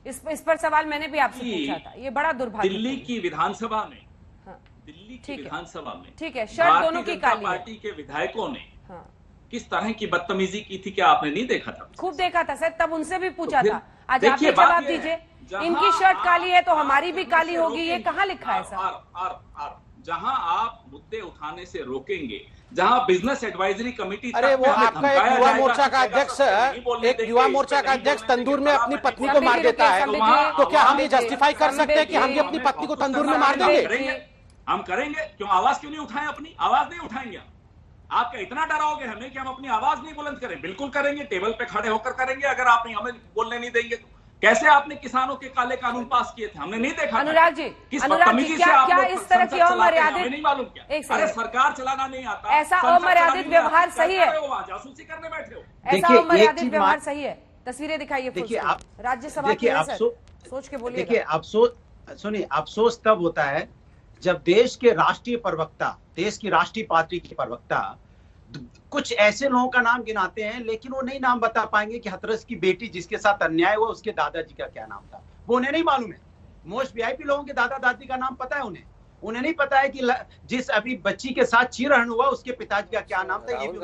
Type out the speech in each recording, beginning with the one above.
इस पर सवाल मैंने भी आपसे पूछा था, ये बड़ा दुर्भाग्य। दिल्ली की विधानसभा में, हाँ, दिल्ली की विधानसभा में ठीक है, शर्त दोनों की काली है। पार्टी के विधायकों ने हाँ, किस तरह की बदतमीजी की थी, क्या आपने नहीं देखा था? खूब देखा था सर, तब उनसे भी पूछा था। आज आप देखिए, जवाब दीजिए, इनकी शर्ट काली है तो हमारी भी काली होगी, ये कहाँ लिखा है सर? और जहां आप मुद्दे उठाने से रोकेंगे, जहां बिजनेस एडवाइजरी कमेटी, अरे वो आपका एक युवा मोर्चा का अध्यक्ष, एक युवा मोर्चा का अध्यक्ष तंदूर में अपनी पत्नी को मार देता है, तो क्या हम ये जस्टिफाई कर सकते हैं कि हम भी अपनी पत्नी को तंदूर में मार देंगे? हम करेंगे, क्यों आवाज क्यों नहीं उठाएं? अपनी आवाज नहीं उठाएंगे? आपका इतना डराओगे हमें कि हम अपनी आवाज नहीं बुलंद करें? बिल्कुल करेंगे, टेबल पे खड़े होकर करेंगे। अगर आप हमें बोलने नहीं देंगे तो कैसे आपने किसानों के काले कानून पास किए थे? हमने नहीं देखा। अनुराग जी, क्या इस तरह की अमर्यादित, नहीं मालूम क्या? अरे सरकार चलाना नहीं आता, ऐसा अमर्यादित व्यवहार सही है? जासूसी करने बैठे हो? ऐसा अमर्यादित व्यवहार सही है? तस्वीरें दिखाइए। देखिए आप राज्यसभा की सोच के बोलिए। देखिए अफसोस सुनिए, अफसोस तब होता है जब देश के राष्ट्रीय प्रवक्ता, देश की राष्ट्रीय पार्टी के प्रवक्ता कुछ ऐसे लोगों का नाम गिनाते हैं, लेकिन वो नहीं नाम बता पाएंगे कि हाथरस की बेटी जिसके साथ अन्याय हुआ उसके दादाजी का क्या नाम था, वो उन्हें नहीं मालूम है। मोस्ट वीआईपी लोगों के दादा दादी का नाम पता है उन्हें नहीं पता है कि जिस अभी बच्ची के साथ चीरहरण हुआ उसके पिताजी का क्या नाम था, ये भी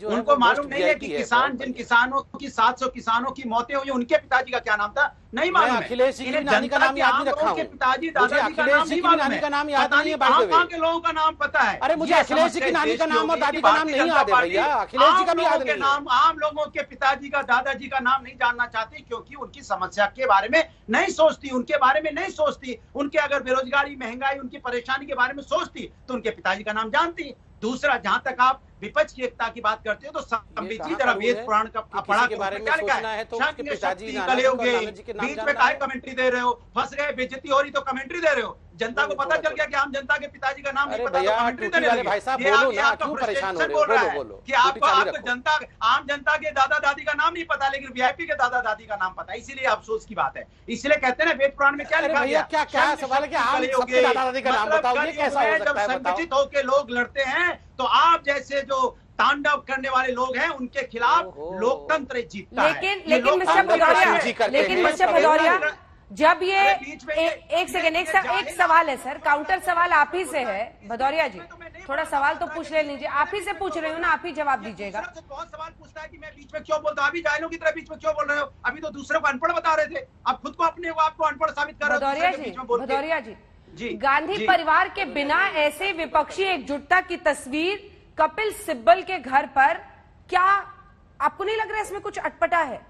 उनको मालूम नहीं है कि जिन किसानों की 700 किसानों की मौतें हुई उनके पिताजी का क्या नाम था, नहीं मालूम। अखिलेश जी की नानी का नाम याद नहीं रखा हूं, पिताजी दादाजी का नाम नहीं मालूम है, नाम याद नहीं है, कहां के लोगों का नाम पता है। अरे मुझे अखिलेश जी की नानी का नाम और दादी का नाम नहीं याद है भैया, अखिलेश जी का भी याद नहीं है। आम लोगों के पिताजी का दादाजी का नाम नहीं जानना चाहती क्योंकि उनकी समस्या के बारे में नहीं सोचती, उनके बारे में नहीं सोचती। उनके अगर बेरोजगारी, महंगाई, उनकी परेशानी के बारे में सोचती तो उनके पिताजी का नाम जानती। दूसरा, जहां तक आप विपक्ष की एकता की बात करते हो तो समझिए जरा वेद पुराण का पढ़ा के बारे में सोचना है तो उसके पिताजी बीच में काहे कमेंट्री दे रहे हो? फंस गए, बेइज्जती हो रही तो कमेंट्री दे रहे हो। जनता को पता चल गया कि आम जनता के पिताजी का नाम नहीं पता तो कमेंट्री देने लगे। भाई साहब बोलो ना, क्यों परेशान हो रहे हो? बोलो कि आपको जनता, आम जनता के दादा दादी का नाम नहीं पता लेकिन वीआईपी के दादा दादी का नाम पता है, इसीलिए अफसोस की बात है। इसलिए कहते हैं ना वेद पुराण में क्या लिखा गया? क्या सवाल है कि आप सबके दादा दादी का नाम बताओ, ये कैसा हो सकता है? जब संगठित होकर लोग लड़ते हैं तो आप जैसे जो तांडव करने वाले लोग हैं उनके खिलाफ लोकतंत्र जीतता है। लेकिन मिस्टर भदौरिया, जब ये एक सेकेंड, एक सवाल है सर, काउंटर सवाल आप ही से है। भदौरिया जी थोड़ा सवाल तो पूछ ले लीजिए, आप ही से पूछ रही हूँ ना, आप ही जवाब दीजिएगा। बहुत सवाल पूछता है कि मैं बीच में क्यों बोलता हूँ, अभी जाहिलों की तरह बीच में क्यों बोल रहे हो? अभी तो दूसरे को अनपढ़ बता रहे थे, अब खुद को अपने आपको अनपढ़ साबित कर रहे हो। भदौरिया जी, गांधी परिवार के बिना ऐसे विपक्षी एकजुटता की तस्वीर कपिल सिब्बल के घर पर, क्या आपको नहीं लग रहा है इसमें कुछ अटपटा है?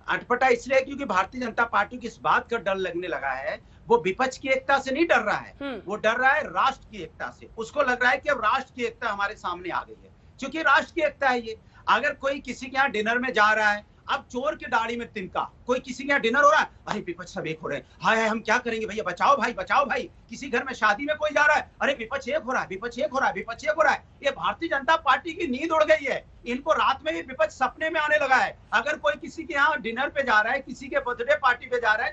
अटपटा इसलिए क्योंकि भारतीय जनता पार्टी की इस बात का डर लगने लगा है, वो विपक्ष की एकता से नहीं डर रहा है, वो डर रहा है राष्ट्र की एकता से। उसको लग रहा है कि अब राष्ट्र की एकता हमारे सामने आ गई है, क्योंकि राष्ट्र की एकता है ये। अगर कोई किसी के यहाँ डिनर में जा रहा है, अब चोर की दाढ़ी में तिनका, कोई किसी के यहाँ डिनर हो रहा है, अरे विपक्ष सब एक हो रहे हैं, हाय हम क्या करेंगे भैया, बचाओ भाई बचाओ भाई। किसी घर में शादी में कोई जा रहा है, अरे विपक्ष एक हो रहा है, विपक्ष एक हो रहा है, विपक्ष एक हो रहा है। ये भारतीय जनता पार्टी की नींद उड़ गई है, इनको रात में भी विपक्ष सपने में आने लगा है। अगर कोई किसी के यहाँ डिनर पे जा रहा है, किसी के बर्थडे पार्टी पे जा रहा है,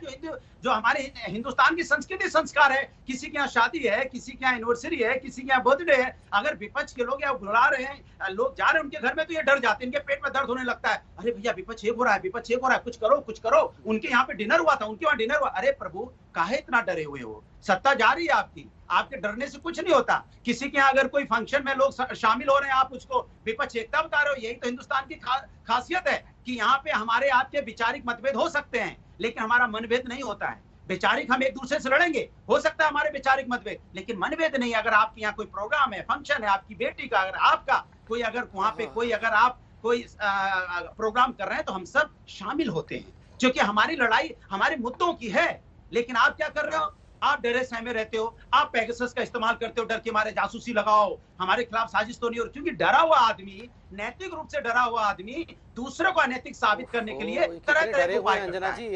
जो हमारे हिंदुस्तान की संस्कृति संस्कार है, किसी के यहाँ शादी है, किसी के यहाँ एनिवर्सरी है, किसी के यहाँ बर्थडे है, अगर विपक्ष के लोग यहाँ बुला रहे हैं, लोग जा रहे हैं उनके घर में, तो ये डर जाते हैं, इनके पेट में दर्द होने लगता है। अरे भैया विपक्ष एक हो रहा है, विपक्ष एक हो रहा है, कुछ करो कुछ करो। उनके यहाँ पे डिनर हुआ था, उनके वहाँ डिनर हुआ, अरे प्रभु काहे इतना डरे हुए हो? सत्ता जा रही है आपकी, आपके डरने से कुछ नहीं होता। किसी के यहाँ अगर कोई फंक्शन में लोग शामिल हो रहे हैं, आप उसको विपक्ष एकता बता रहे हो। यही तो हिंदुस्तान की खासियत है कि यहाँ पे हमारे आपके वैचारिक मतभेद हो सकते हैं लेकिन हमारा मनभेद नहीं होता है। वैचारिक हम एक दूसरे से लड़ेंगे, हो सकता है हमारे वैचारिक मतभेद, लेकिन मनभेद नहीं। अगर आपके यहाँ कोई प्रोग्राम है, फंक्शन है, आपकी बेटी का, अगर आपका कोई, अगर वहां पे कोई, अगर आप कोई प्रोग्राम कर रहे हैं तो हम सब शामिल होते हैं, क्योंकि हमारी लड़ाई हमारे मुद्दों की है। लेकिन आप क्या कर रहे हो? आप डरे सहमे रहते हो, आप पेगासस का इस्तेमाल करते हो, डर के मारे जासूसी लगाओ, हमारे खिलाफ साजिश तो नहीं हो रही। क्योंकि डरा हुआ आदमी, नैतिक रूप से डरा हुआ आदमी दूसरों को अनैतिक साबित करने के लिए तरह तरह के उपाय करता है।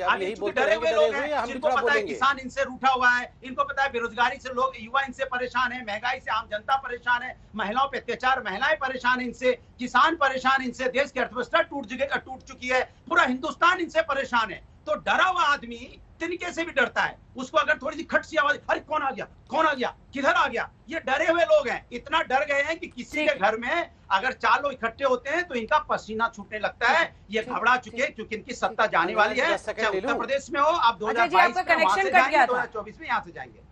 डरे हुए लोग हैं, जिनको पता है किसान इनसे रूठा हुआ है, इनको पता है बेरोजगारी से लोग, युवा इनसे परेशान है, महंगाई से आम जनता परेशान है, महिलाओं पे अत्याचार, महिलाएं परेशान है इनसे, किसान परेशान इनसे, देश की अर्थव्यवस्था टूट चुकी है, पूरा हिंदुस्तान इनसे परेशान है। तो डरा हुआ आदमी तिनके से भी डरता है। उसको अगर थोड़ी सी खट सी आवाज, अरे कौन आ गया, कौन आ गया, किधर आ गया, ये डरे हुए लोग हैं। इतना डर गए हैं कि किसी के घर में अगर 4 लोग इकट्ठे होते हैं तो इनका पसीना छूटने लगता है। ये घबरा चुके हैं क्योंकि इनकी सत्ता जाने वाली है। चाहे उत्तर प्रदेश में हो, आप 2022 में 2024 में यहाँ से जाएंगे।